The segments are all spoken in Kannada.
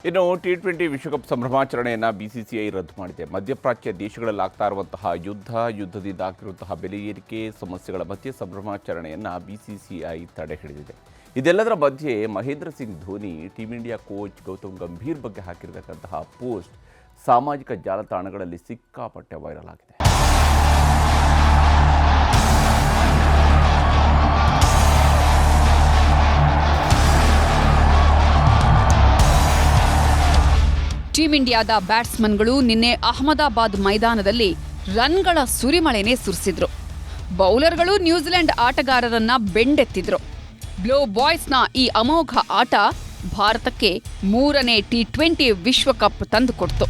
ಇನ್ನು ಟಿ20 ವಿಶ್ವಕಪ್ ಸಂಭ್ರಮಾಚರಣೆಯನ್ನು ಬಿಸಿಸಿಐ ರದ್ದು ಮಾಡಿದೆ. ಮಧ್ಯಪ್ರಾಚ್ಯ ದೇಶಗಳಲ್ಲಿ ಆಗ್ತಾ ಇರುವಂತಹ ಯುದ್ಧದಿಂದ ಆಗಿರುವಂತಹ ಬೆಲೆ ಏರಿಕೆ ಸಮಸ್ಯೆಗಳ ಮಧ್ಯೆ ಸಂಭ್ರಮಾಚರಣೆಯನ್ನು ಬಿಸಿಸಿಐ ತಡೆ ಹಿಡಿದಿದೆ. ಇದೆಲ್ಲದರ ಮಧ್ಯೆ Mahendra Singh Dhoni team India coach Gautam Gambhir ಬಗ್ಗೆ ಹಾಕಿರತಕ್ಕಂತಹ ಪೋಸ್ಟ್ ಸಾಮಾಜಿಕ ಜಾಲತಾಣಗಳಲ್ಲಿ ಸಿಕ್ಕಾಪಟ್ಟೆ ವೈರಲ್ ಆಗಿದೆ. ಟೀಮ್ ಇಂಡಿಯಾದ ಬ್ಯಾಟ್ಸ್ಮನ್ಗಳು ನಿನ್ನೆ ಅಹಮದಾಬಾದ್ ಮೈದಾನದಲ್ಲಿ ರನ್ಗಳ ಸುರಿಮಳೆನೇ ಸುರಿಸಿದ್ರು. ಬೌಲರ್ಗಳು ನ್ಯೂಜಿಲೆಂಡ್ ಆಟಗಾರರನ್ನ ಬೆಂಡೆತ್ತಿದ್ರು. ಬ್ಲೋ ಬಾಯ್ಸ್ನ ಈ ಅಮೋಘ ಆಟ ಭಾರತಕ್ಕೆ 3ನೇ ಟಿ20 ವಿಶ್ವಕಪ್ ತಂದುಕೊಡ್ತು.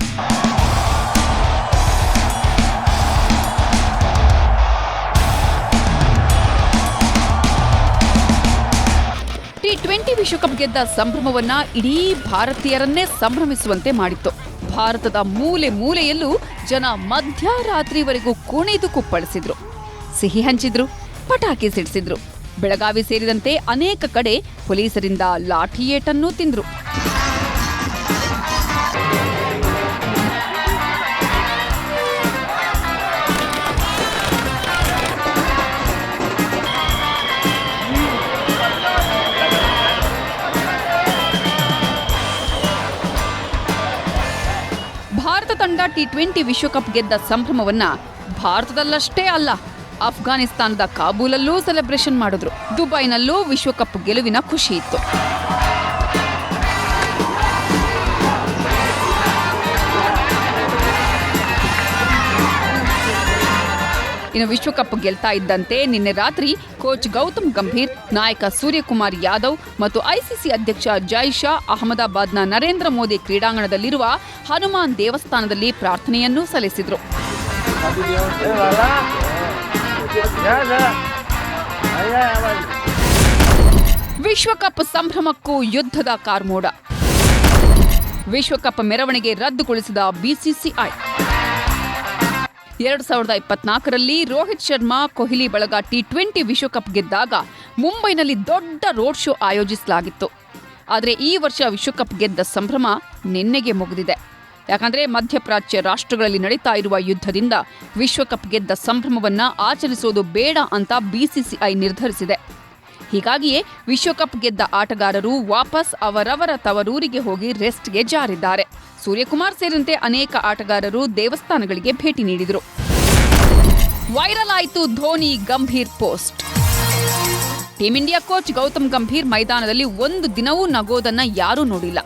ಟಿ20 ವಿಶ್ವಕಪ್ ಗೆದ್ದ ಸಂಭ್ರಮವನ್ನ ಇಡೀ ಭಾರತೀಯರನ್ನೇ ಸಂಭ್ರಮಿಸುವಂತೆ ಮಾಡಿತ್ತು. ಭಾರತದ ಮೂಲೆ ಮೂಲೆಯಲ್ಲೂ ಜನ ಮಧ್ಯರಾತ್ರಿವರೆಗೂ ಕುಣಿದು ಕುಪ್ಪಳಿಸಿದ್ರು, ಸಿಹಿ ಹಂಚಿದ್ರು, ಪಟಾಕಿ ಸಿಡಿಸಿದ್ರು. ಬೆಳಗಾವಿ ಸೇರಿದಂತೆ ಅನೇಕ ಕಡೆ ಪೊಲೀಸರಿಂದ ಲಾಠಿ ಏಟನ್ನೂ ತಿಂದ್ರು. ಭಾರತ ತಂಡ ಟಿ20 ವಿಶ್ವಕಪ್ ಗೆದ್ದ ಸಂಭ್ರಮವನ್ನ ಭಾರತದಲ್ಲಷ್ಟೇ ಅಲ್ಲ, ಅಫ್ಘಾನಿಸ್ತಾನದ ಕಾಬೂಲಲ್ಲೂ ಸೆಲೆಬ್ರೇಷನ್ ಮಾಡಿದ್ರು. ದುಬೈನಲ್ಲೂ ವಿಶ್ವಕಪ್ ಗೆಲುವಿನ ಖುಷಿ ಇತ್ತು. ಇನ್ನು ವಿಶ್ವಕಪ್ ಗೆಲ್ತಾ ಇದ್ದಂತೆ ನಿನ್ನೆ ರಾತ್ರಿ ಕೋಚ್ ಗೌತಮ್ ಗಂಭೀರ್, ನಾಯಕ ಸೂರ್ಯಕುಮಾರ್ ಯಾದವ್ ಮತ್ತು ಐಸಿಸಿ ಅಧ್ಯಕ್ಷ ಜೈ ಶಾ ಅಹಮದಾಬಾದ್ನ ನರೇಂದ್ರ ಮೋದಿ ಕ್ರೀಡಾಂಗಣದಲ್ಲಿರುವ ಹನುಮಾನ್ ದೇವಸ್ಥಾನದಲ್ಲಿ ಪ್ರಾರ್ಥನೆಯನ್ನೂ ಸಲ್ಲಿಸಿದರು. ವಿಶ್ವಕಪ್ ಸಂಭ್ರಮಕ್ಕೂ ಯುದ್ಧದ ಕಾರ್ಮೋಡ. ವಿಶ್ವಕಪ್ ಮೆರವಣಿಗೆ ರದ್ದುಗೊಳಿಸಿದ ಬಿಸಿಸಿಐ. 2024ರಲ್ಲಿ ರೋಹಿತ್ ಶರ್ಮಾ, ಕೊಹ್ಲಿ ಬಳಗ ಟಿ20 ವಿಶ್ವಕಪ್ ಗೆದ್ದಾಗ ಮುಂಬೈನಲ್ಲಿ ದೊಡ್ಡ ರೋಡ್ ಶೋ ಆಯೋಜಿಸಲಾಗಿತ್ತು. ಆದರೆ ಈ ವರ್ಷ ವಿಶ್ವಕಪ್ ಗೆದ್ದ ಸಂಭ್ರಮ ನಿನ್ನೆಗೆ ಮುಗಿದಿದೆ. ಯಾಕಂದ್ರೆ ಮಧ್ಯಪ್ರಾಚ್ಯ ರಾಷ್ಟ್ರಗಳಲ್ಲಿ ನಡೀತಾ ಇರುವ ಯುದ್ಧದಿಂದ ವಿಶ್ವಕಪ್ ಗೆದ್ದ ಸಂಭ್ರಮವನ್ನ ಆಚರಿಸೋದು ಬೇಡ ಅಂತ ಬಿಸಿಸಿಐ ನಿರ್ಧರಿಸಿದೆ. ಹೀಗಾಗಿಯೇ ವಿಶ್ವಕಪ್ ಗೆದ್ದ ಆಟಗಾರರು ವಾಪಸ್ ಅವರವರ ತವರೂರಿಗೆ ಹೋಗಿ ರೆಸ್ಟ್ಗೆ ಜಾರಿದ್ದಾರೆ. ಸೂರ್ಯಕುಮಾರ್ ಸೇರಿದಂತೆ ಅನೇಕ ಆಟಗಾರರು ದೇವಸ್ಥಾನಗಳಿಗೆ ಭೇಟಿ ನೀಡಿದರು. ವೈರಲ್ ಆಯಿತು Dhoni Gambhir post. Team India coach Gautam Gambhir ಮೈದಾನದಲ್ಲಿ ಒಂದು ದಿನವೂ ನಗೋದನ್ನ ಯಾರೂ ನೋಡಿಲ್ಲ.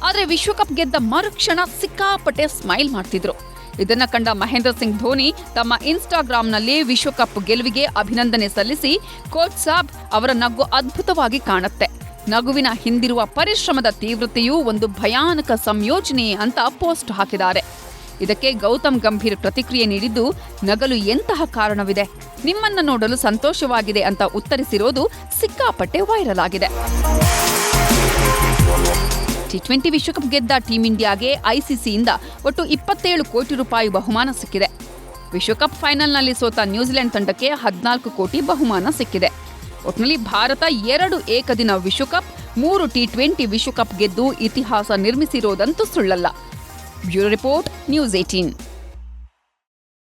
ಆದರೆ ವಿಶ್ವಕಪ್ ಗೆದ್ದ ಮರುಕ್ಷಣ ಸಿಕ್ಕಾಪಟ್ಟೆ ಸ್ಮೈಲ್ ಮಾಡ್ತಿದ್ರು. ಇದನ್ನ ಕಂಡ ಮಹೇಂದ್ರ ಸಿಂಗ್ ಧೋನಿ ತಮ್ಮ ಇನ್ಸ್ಟಾಗ್ರಾಂನಲ್ಲಿ ವಿಶ್ವಕಪ್ ಗೆಲುವಿಗೆ ಅಭಿನಂದನೆ ಸಲ್ಲಿಸಿ, ಕೋಚ್ ಸಾಬ್ ಅವರ ನಗು ಅದ್ಭುತವಾಗಿ ಕಾಣುತ್ತೆ, ನಗುವಿನ ಹಿಂದಿರುವ ಪರಿಶ್ರಮದ ತೀವ್ರತೆಯೂ ಒಂದು ಭಯಾನಕ ಸಂಯೋಜನೆ ಅಂತ ಪೋಸ್ಟ್ ಹಾಕಿದ್ದಾರೆ. ಇದಕ್ಕೆ ಗೌತಮ್ ಗಂಭೀರ್ ಪ್ರತಿಕ್ರಿಯೆ ನೀಡಿದ್ದು, ನಗಲು ಎಂತಹ ಕಾರಣವಿದೆ, ನಿಮ್ಮನ್ನ ನೋಡಲು ಸಂತೋಷವಾಗಿದೆ ಅಂತ ಉತ್ತರಿಸಿರೋದು ಸಿಕ್ಕಾಪಟ್ಟೆ ವೈರಲ್ ಆಗಿದೆ. ಟಿ20 ವಿಶ್ವಕಪ್ ಗೆದ್ದ ಟೀಮ್ ಇಂಡಿಯಾಗೆ ಐಸಿಸಿಯಿಂದ ಒಟ್ಟು 27 ಕೋಟಿ ರೂಪಾಯಿ ಬಹುಮಾನ ಸಿಕ್ಕಿದೆ. ವಿಶ್ವಕಪ್ ಫೈನಲ್ನಲ್ಲಿ ಸೋತ ನ್ಯೂಜಿಲೆಂಡ್ ತಂಡಕ್ಕೆ 14 ಕೋಟಿ ಬಹುಮಾನ ಸಿಕ್ಕಿದೆ. ಒಟ್ಟಿನಲ್ಲಿ ಭಾರತ 2 ಏಕದಿನ ವಿಶ್ವಕಪ್, 3 ಟಿ20 ವಿಶ್ವಕಪ್ ಗೆದ್ದು ಇತಿಹಾಸ ನಿರ್ಮಿಸಿರೋದಂತೂ ಸುಳ್ಳಲ್ಲ. Bureau report, news 18.